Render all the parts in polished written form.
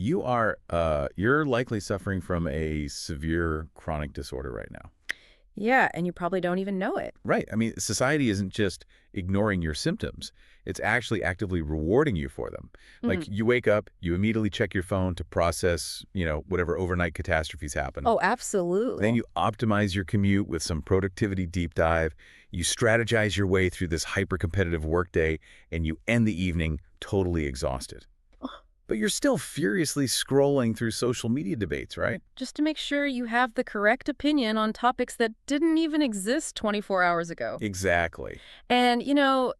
you're likely suffering from a severe chronic disorder right now. Yeah, and you probably don't even know it. Right. I mean, society isn't just ignoring your symptoms. It's actually actively rewarding you for them. Like Mhm. you wake up, you immediately check your phone to process, whatever overnight catastrophes happen. Oh, Then absolutely. you optimize your commute with some productivity deep dive. You strategize your way through this hyper-competitive workday, and you end the evening totally exhausted. But you're still furiously scrolling through social media debates, right? Just to make sure you have the correct opinion on topics that didn't even exist 24 hours ago. Exactly. And,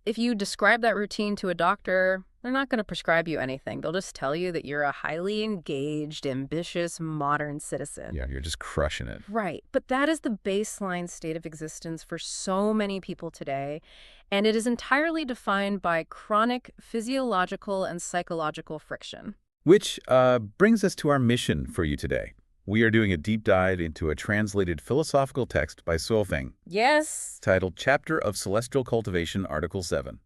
if you describe that routine to a doctor, they're not going to prescribe you anything. They'll just tell you that you're a highly engaged, ambitious, modern citizen. Yeah, you're just crushing it. Right. But that is the baseline state of existence for so many people today. And it is entirely defined by chronic physiological and psychological friction. Which brings us to our mission for you today. We are doing a deep dive into a translated philosophical text by Solfeng Yes. titled Chapter of Celestial Cultivation, Article 7,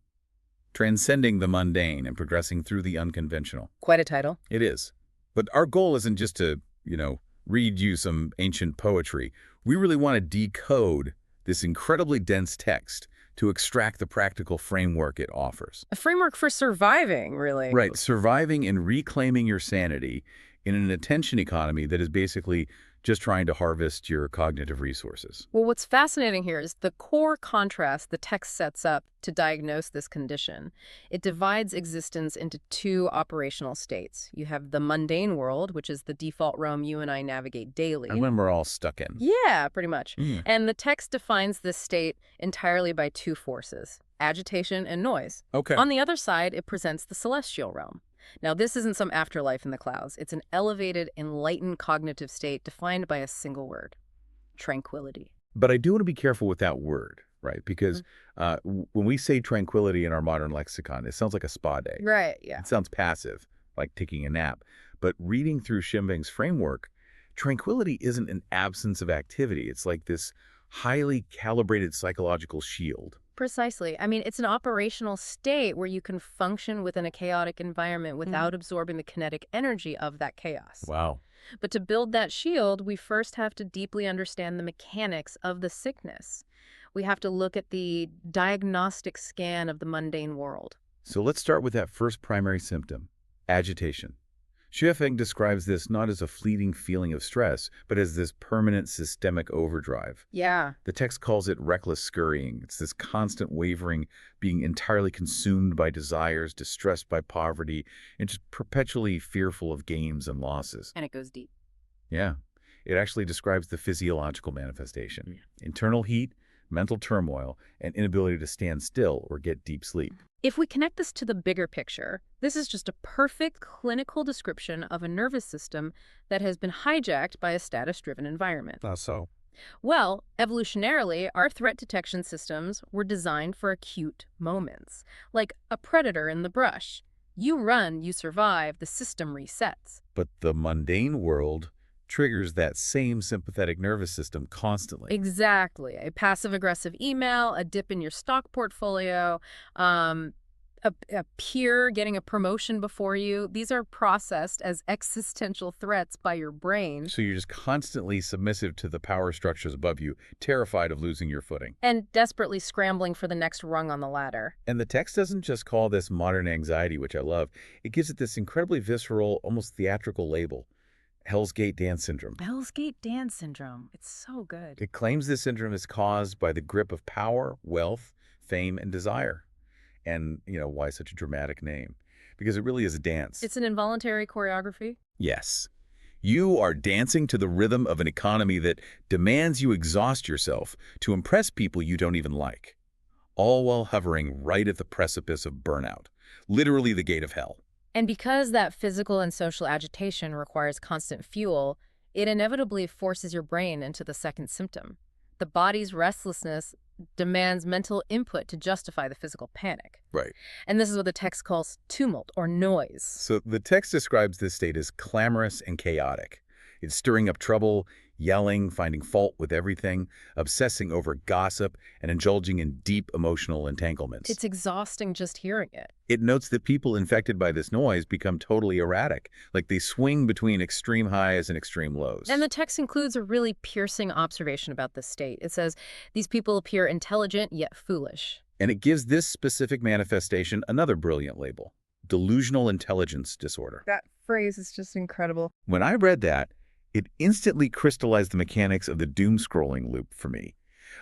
Transcending the Mundane and Progressing Through the Unconventional. Quite a title. It is. But our goal isn't just to, read you some ancient poetry. We really want to decode this incredibly dense text to extract the practical framework it offers. A framework for surviving, really. Right, surviving and reclaiming your sanity in an attention economy that is basically just trying to harvest your cognitive resources. Well, what's fascinating here is the core contrast the text sets up to diagnose this condition. It divides existence into two operational states. You have the mundane world, which is the default realm you and I navigate daily. And when we're all stuck in. Yeah, pretty much. Mm. And the text defines this state entirely by two forces, agitation and noise. Okay. On the other side, it presents the celestial realm. Now, this isn't some afterlife in the clouds. It's an elevated, enlightened cognitive state defined by a single word, tranquility. But I do want to be careful with that word, right? Because when we say tranquility in our modern lexicon, it sounds like a spa day. Right, yeah. It sounds passive, like taking a nap. But reading through Shinbeng's framework, tranquility isn't an absence of activity. It's like this highly calibrated psychological shield. Precisely. I mean, it's an operational state where you can function within a chaotic environment without absorbing the kinetic energy of that chaos. Wow. But to build that shield, we first have to deeply understand the mechanics of the sickness. We have to look at the diagnostic scan of the mundane world. So let's start with that first primary symptom, agitation. Shinbeng describes this not as a fleeting feeling of stress, but as this permanent systemic overdrive. Yeah. The text calls it reckless scurrying. It's this constant wavering, being entirely consumed by desires, distressed by poverty, and just perpetually fearful of gains and losses. And it goes deep. Yeah. It actually describes the physiological manifestation. Internal heat, mental turmoil, and inability to stand still or get deep sleep. If we connect this to the bigger picture, this is just a perfect clinical description of a nervous system that has been hijacked by a status-driven environment. How so? Well, evolutionarily, our threat detection systems were designed for acute moments, like a predator in the brush. You run, you survive, the system resets. But the mundane world triggers that same sympathetic nervous system constantly. Exactly. A passive-aggressive email, a dip in your stock portfolio, a peer getting a promotion before you. These are processed as existential threats by your brain. So you're just constantly submissive to the power structures above you, terrified of losing your footing. And desperately scrambling for the next rung on the ladder. And the text doesn't just call this modern anxiety, which I love. It gives it this incredibly visceral, almost theatrical label. Hell's Gate Dance Syndrome. Hell's Gate Dance Syndrome. It's so good. It claims this syndrome is caused by the grip of power, wealth, fame, and desire. And, why such a dramatic name? Because it really is a dance. It's an involuntary choreography? Yes. You are dancing to the rhythm of an economy that demands you exhaust yourself to impress people you don't even like, all while hovering right at the precipice of burnout, literally the gate of hell. And because that physical and social agitation requires constant fuel, it inevitably forces your brain into the second symptom. The body's restlessness demands mental input to justify the physical panic. Right. And this is what the text calls tumult or noise. So the text describes this state as clamorous and chaotic. It's stirring up trouble, yelling, finding fault with everything, obsessing over gossip, and indulging in deep emotional entanglements. It's exhausting just hearing it. It notes that people infected by this noise become totally erratic, like they swing between extreme highs and extreme lows. And the text includes a really piercing observation about this state. It says, these people appear intelligent yet foolish. And it gives this specific manifestation another brilliant label: delusional intelligence disorder. That phrase is just incredible. When I read that, it instantly crystallized the mechanics of the doom scrolling loop for me.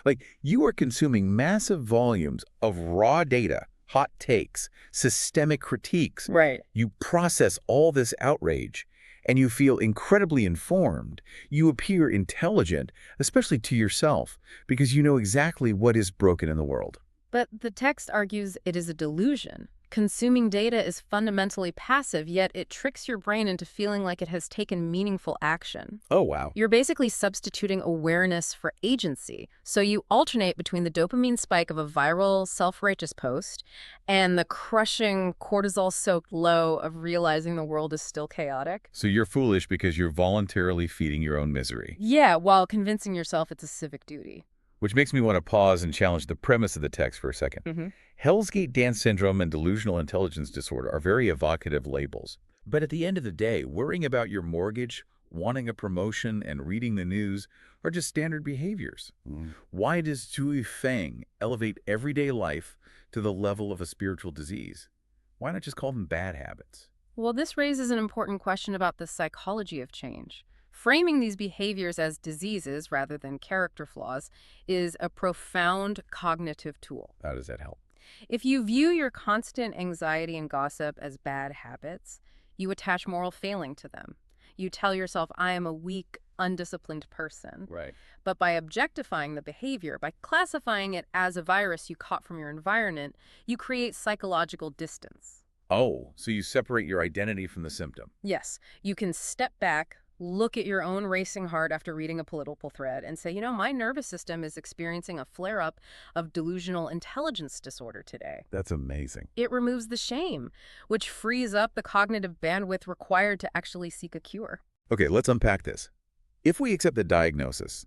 Like, you are consuming massive volumes of raw data, hot takes, systemic critiques. Right. You process all this outrage, and you feel incredibly informed. You appear intelligent, especially to yourself, because you know exactly what is broken in the world. But the text argues it is a delusion. Consuming data is fundamentally passive, yet it tricks your brain into feeling like it has taken meaningful action. Oh, wow. You're basically substituting awareness for agency. So you alternate between the dopamine spike of a viral, self-righteous post and the crushing, cortisol-soaked low of realizing the world is still chaotic. So you're foolish because you're voluntarily feeding your own misery. Yeah, while convincing yourself it's a civic duty. Which makes me want to pause and challenge the premise of the text for a second. Hell's Gate dance syndrome and delusional intelligence disorder are very evocative labels. But at the end of the day, worrying about your mortgage, wanting a promotion, and reading the news are just standard behaviors. Why does Zhui Feng elevate everyday life to the level of a spiritual disease? Why not just call them bad habits? Well, this raises an important question about the psychology of change. Framing these behaviors as diseases rather than character flaws is a profound cognitive tool. How does that help? If you view your constant anxiety and gossip as bad habits, you attach moral failing to them. You tell yourself, I am a weak, undisciplined person. Right. But by objectifying the behavior, by classifying it as a virus you caught from your environment, you create psychological distance. Oh, so you separate your identity from the symptom. Yes, you can step back, look at your own racing heart after reading a political thread and say, you know, my nervous system is experiencing a flare-up of delusional intelligence disorder today. That's amazing. It removes the shame, which frees up the cognitive bandwidth required to actually seek a cure. Okay, let's unpack this. If we accept the diagnosis,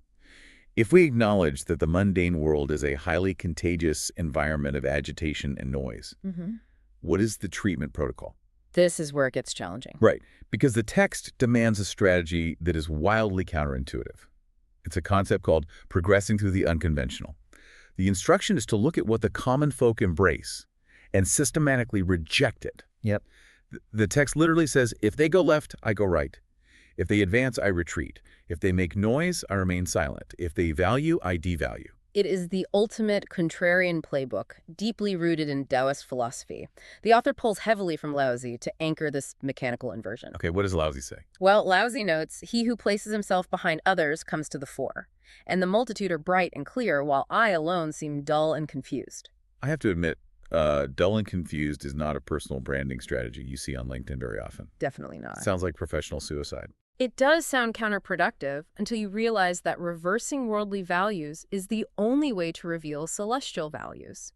if we acknowledge that the mundane world is a highly contagious environment of agitation and noise, what is the treatment protocol? This is where it gets challenging. Right, because the text demands a strategy that is wildly counterintuitive. It's a concept called progressing through the unconventional. The instruction is to look at what the common folk embrace and systematically reject it. Yep. The text literally says, if they go left, I go right. If they advance, I retreat. If they make noise, I remain silent. If they value, I devalue. It is the ultimate contrarian playbook, deeply rooted in Taoist philosophy. The author pulls heavily from Laozi to anchor this mechanical inversion. Okay, what does Laozi say? Well, Laozi notes, he who places himself behind others comes to the fore, and the multitude are bright and clear, while I alone seem dull and confused. I have to admit, dull and confused is not a personal branding strategy you see on LinkedIn very often. Definitely not. Sounds like professional suicide. It does sound counterproductive until you realize that reversing worldly values is the only way to reveal celestial values.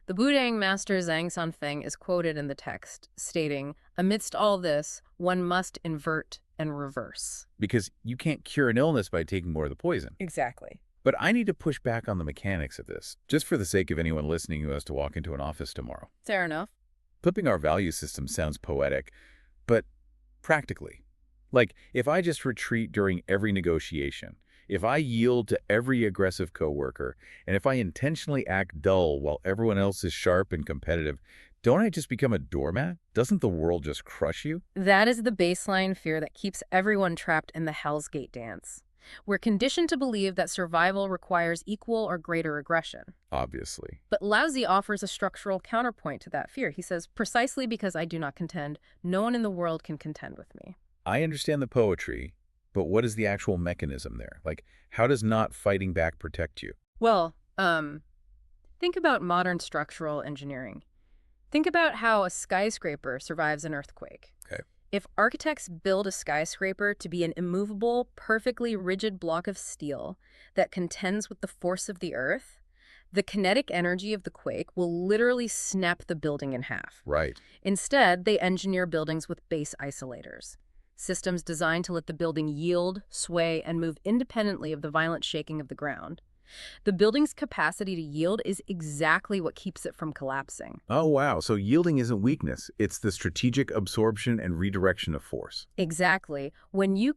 The Budang master Zhang Sanfeng is quoted in the text, stating, amidst all this, one must invert and reverse. Because you can't cure an illness by taking more of the poison. Exactly. But I need to push back on the mechanics of this, just for the sake of anyone listening who has to walk into an office tomorrow. Fair enough. Flipping our value system sounds poetic, but practically. Like, if I just retreat during every negotiation, if I yield to every aggressive coworker, and if I intentionally act dull while everyone else is sharp and competitive, don't I just become a doormat? Doesn't the world just crush you? That is the baseline fear that keeps everyone trapped in the Hell's Gate dance. We're conditioned to believe that survival requires equal or greater aggression. Obviously. But Laozi offers a structural counterpoint to that fear. He says, precisely because I do not contend, no one in the world can contend with me. I understand the poetry, but what is the actual mechanism there? Like, how does not fighting back protect you? Well, think about modern structural engineering. Think about how a skyscraper survives an earthquake. Okay. If architects build a skyscraper to be an immovable, perfectly rigid block of steel that contends with the force of the earth, the kinetic energy of the quake will literally snap the building in half. Right. Instead, they engineer buildings with base isolators. systems designed to let the building yield, sway, and move independently of the violent shaking of the ground. The building's capacity to yield is exactly what keeps it from collapsing. Oh, wow. So yielding isn't weakness. It's the strategic absorption and redirection of force. Exactly. When you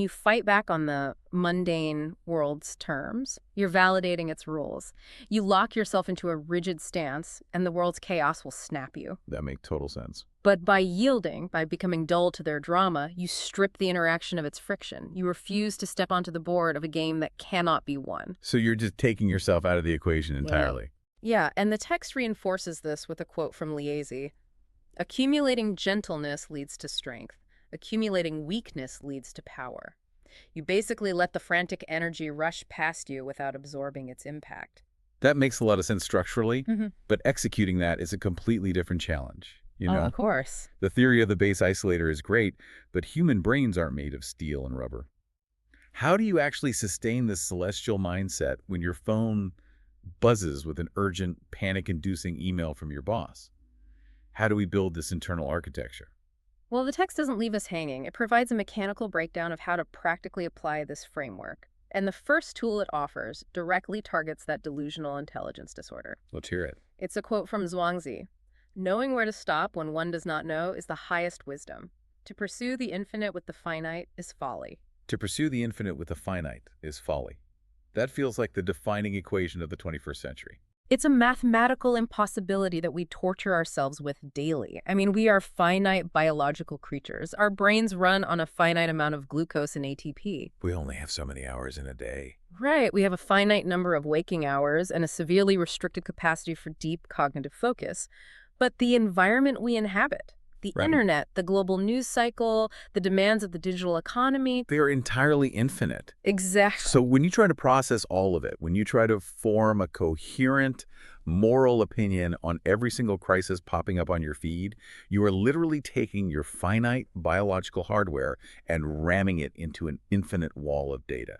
fight back on the mundane world's terms, you're validating its rules. You lock yourself into a rigid stance, and the world's chaos will snap you. That makes total sense. But by yielding, by becoming dull to their drama, you strip the interaction of its friction. You refuse to step onto the board of a game that cannot be won. So you're just taking yourself out of the equation entirely. Yeah, and the text reinforces this with a quote from Liesi. Accumulating gentleness leads to strength. Accumulating weakness leads to power. You basically let the frantic energy rush past you without absorbing its impact. That makes a lot of sense structurally, Mm-hmm. but executing that is a completely different challenge. You know, Of course. the theory of the base isolator is great, but human brains aren't made of steel and rubber. How do you actually sustain this celestial mindset when your phone buzzes with an urgent, panic-inducing email from your boss? How do we build this internal architecture? Well, the text doesn't leave us hanging. It provides a mechanical breakdown of how to practically apply this framework. And the first tool it offers directly targets that delusional intelligence disorder. Let's hear it. It's a quote from Zhuangzi. Knowing where to stop when one does not know is the highest wisdom. To pursue the infinite with the finite is folly. To pursue the infinite with the finite is folly. That feels like the defining equation of the 21st century. It's a mathematical impossibility that we torture ourselves with daily. I mean, we are finite biological creatures. Our brains run on a finite amount of glucose and ATP. We only have so many hours in a day. Right, we have a finite number of waking hours and a severely restricted capacity for deep cognitive focus. But the environment we inhabit, the Right. internet, the global news cycle, the demands of the digital economy. They are entirely infinite. Exactly. So when you try to process all of it, when you try to form a coherent moral opinion on every single crisis popping up on your feed, you are literally taking your finite biological hardware and ramming it into an infinite wall of data.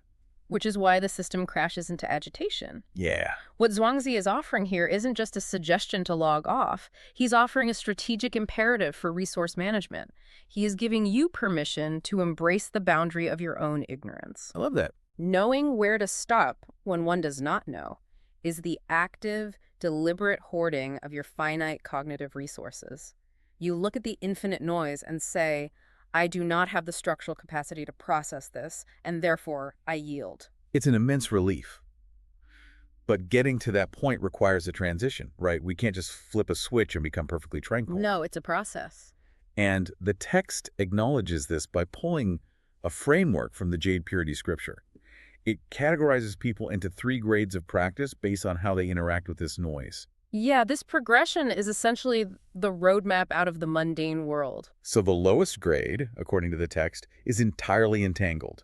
Which is why the system crashes into agitation. Yeah. What Zhuangzi is offering here isn't just a suggestion to log off. He's offering a strategic imperative for resource management. He is giving you permission to embrace the boundary of your own ignorance. I love that. Knowing where to stop when one does not know is the active, deliberate hoarding of your finite cognitive resources. You look at the infinite noise and say, I do not have the structural capacity to process this, and therefore I yield. It's an immense relief. But getting to that point requires a transition, right? We can't just flip a switch and become perfectly tranquil. No, it's a process. And the text acknowledges this by pulling a framework from the Jade Purity scripture. It categorizes people into 3 grades of practice based on how they interact with this noise. Yeah, this progression is essentially the roadmap out of the mundane world. So the lowest grade, according to the text, is entirely entangled.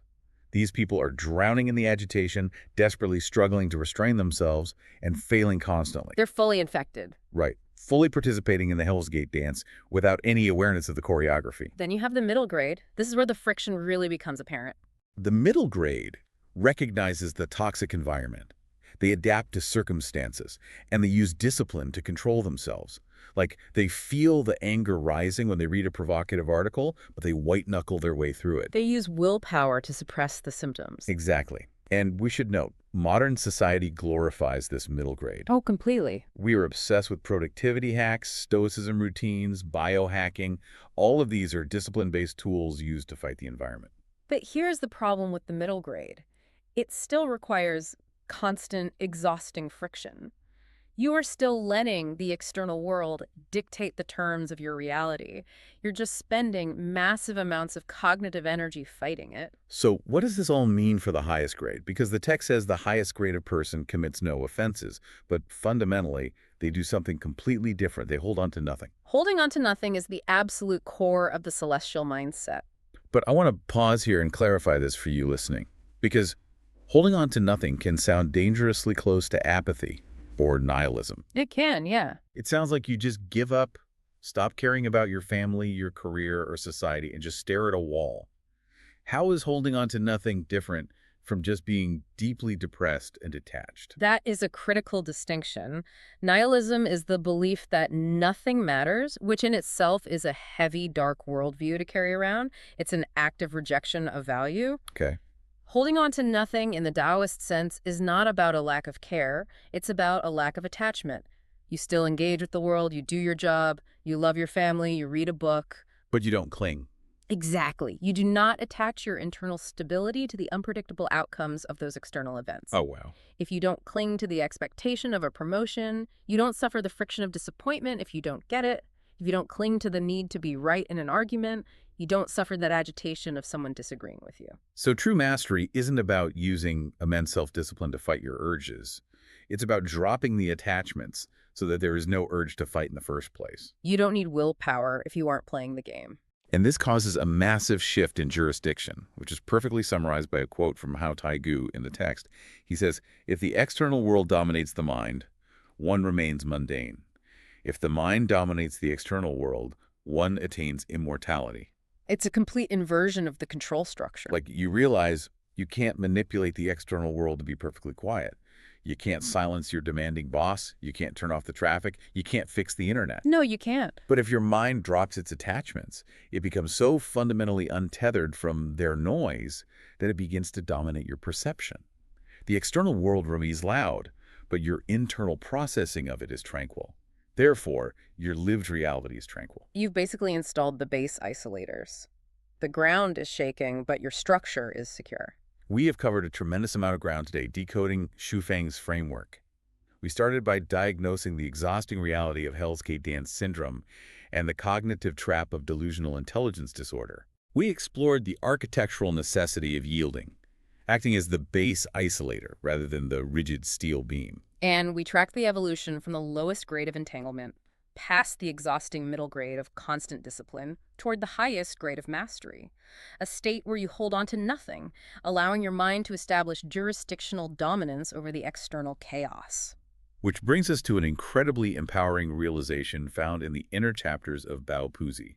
These people are drowning in the agitation, desperately struggling to restrain themselves, and failing constantly. They're fully infected. Right. Fully participating in the Hell's Gate dance without any awareness of the choreography. Then you have the middle grade. This is where the friction really becomes apparent. The middle grade recognizes the toxic environment. They adapt to circumstances, and they use discipline to control themselves. Like, they feel the anger rising when they read a provocative article, but they white-knuckle their way through it. They use willpower to suppress the symptoms. Exactly. And we should note, modern society glorifies this middle grade. Oh, completely. We are obsessed with productivity hacks, stoicism routines, biohacking. All of these are discipline-based tools used to fight the environment. But here's the problem with the middle grade. It still requires constant, exhausting friction. You are still letting the external world dictate the terms of your reality. You're just spending massive amounts of cognitive energy fighting it. So what does this all mean for the highest grade? Because the text says the highest grade of person commits no offenses, but fundamentally, they do something completely different. They hold on to nothing. Holding on to nothing is the absolute core of the celestial mindset. But I want to pause here and clarify this for you listening, because holding on to nothing can sound dangerously close to apathy or nihilism. It can, yeah. It sounds like you just give up, stop caring about your family, your career, or society, and just stare at a wall. How is holding on to nothing different from just being deeply depressed and detached. That is a critical distinction. Nihilism is the belief that nothing matters, which in itself is a heavy, dark worldview to carry around. It's an active rejection of value. Okay. Holding on to nothing in the Taoist sense is not about a lack of care. It's about a lack of attachment. You still engage with the world, you do your job, you love your family, you read a book. But you don't cling. Exactly. You do not attach your internal stability to the unpredictable outcomes of those external events. Oh, wow. If you don't cling to the expectation of a promotion, you don't suffer the friction of disappointment if you don't get it. If you don't cling to the need to be right in an argument, you don't suffer that agitation of someone disagreeing with you. So true mastery isn't about using immense self-discipline to fight your urges. It's about dropping the attachments so that there is no urge to fight in the first place. You don't need willpower if you aren't playing the game. And this causes a massive shift in jurisdiction, which is perfectly summarized by a quote from Hao Tai-gu in the text. He says, "If the external world dominates the mind, one remains mundane. If the mind dominates the external world, one attains immortality." It's a complete inversion of the control structure. Like, you realize you can't manipulate the external world to be perfectly quiet. You can't silence your demanding boss. You can't turn off the traffic. You can't fix the internet. No, you can't. But if your mind drops its attachments, it becomes so fundamentally untethered from their noise that it begins to dominate your perception. The external world remains loud, but your internal processing of it is tranquil. Therefore, your lived reality is tranquil. You've basically installed the base isolators. The ground is shaking, but your structure is secure. We have covered a tremendous amount of ground today decoding Xu Feng's framework. We started by diagnosing the exhausting reality of Hell's Gate Dance syndrome and the cognitive trap of delusional intelligence disorder. We explored the architectural necessity of yielding, acting as the base isolator rather than the rigid steel beam. And we tracked the evolution from the lowest grade of entanglement, past the exhausting middle grade of constant discipline, toward the highest grade of mastery, a state where you hold on to nothing, allowing your mind to establish jurisdictional dominance over the external chaos. Which brings us to an incredibly empowering realization found in the inner chapters of Bao Puzi,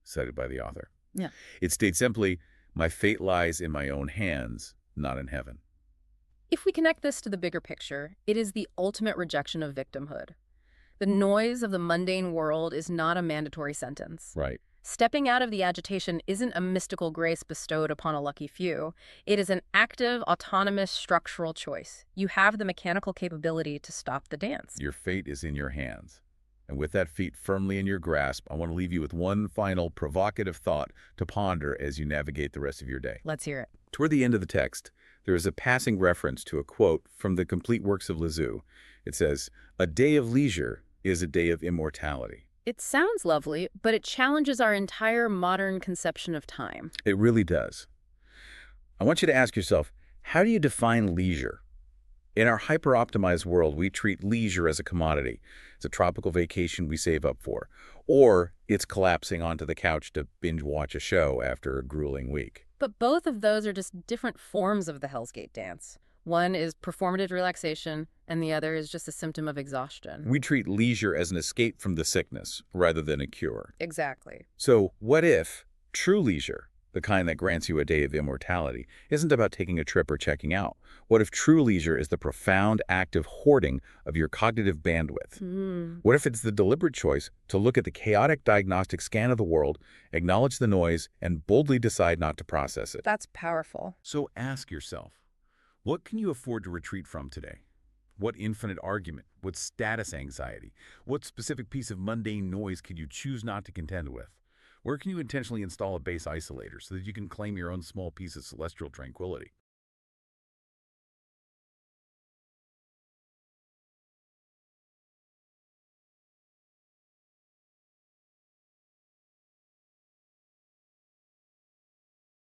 cited by the author. Yeah. It states simply, "My fate lies in my own hands, not in heaven." If we connect this to the bigger picture, it is the ultimate rejection of victimhood. The noise of the mundane world is not a mandatory sentence. Right. Stepping out of the agitation isn't a mystical grace bestowed upon a lucky few. It is an active, autonomous, structural choice. You have the mechanical capability to stop the dance. Your fate is in your hands. And with that feat firmly in your grasp, I want to leave you with one final provocative thought to ponder as you navigate the rest of your day. Let's hear it. Toward the end of the text, there is a passing reference to a quote from the complete works of Lizu. It says, "A day of leisure is a day of immortality." It sounds lovely, but it challenges our entire modern conception of time. It really does. I want you to ask yourself, how do you define leisure? In our hyper-optimized world, we treat leisure as a commodity. It's a tropical vacation we save up for. Or it's collapsing onto the couch to binge-watch a show after a grueling week. But both of those are just different forms of the Hell's Gate dance. One is performative relaxation, and the other is just a symptom of exhaustion. We treat leisure as an escape from the sickness rather than a cure. Exactly. So what if true leisure, the kind that grants you a day of immortality, isn't about taking a trip or checking out? What if true leisure is the profound active hoarding of your cognitive bandwidth? What if it's the deliberate choice to look at the chaotic diagnostic scan of the world, acknowledge the noise, and boldly decide not to process it? That's powerful. So ask yourself, what can you afford to retreat from today? What infinite argument? What status anxiety? What specific piece of mundane noise could you choose not to contend with? Where can you intentionally install a base isolator so that you can claim your own small piece of celestial tranquility?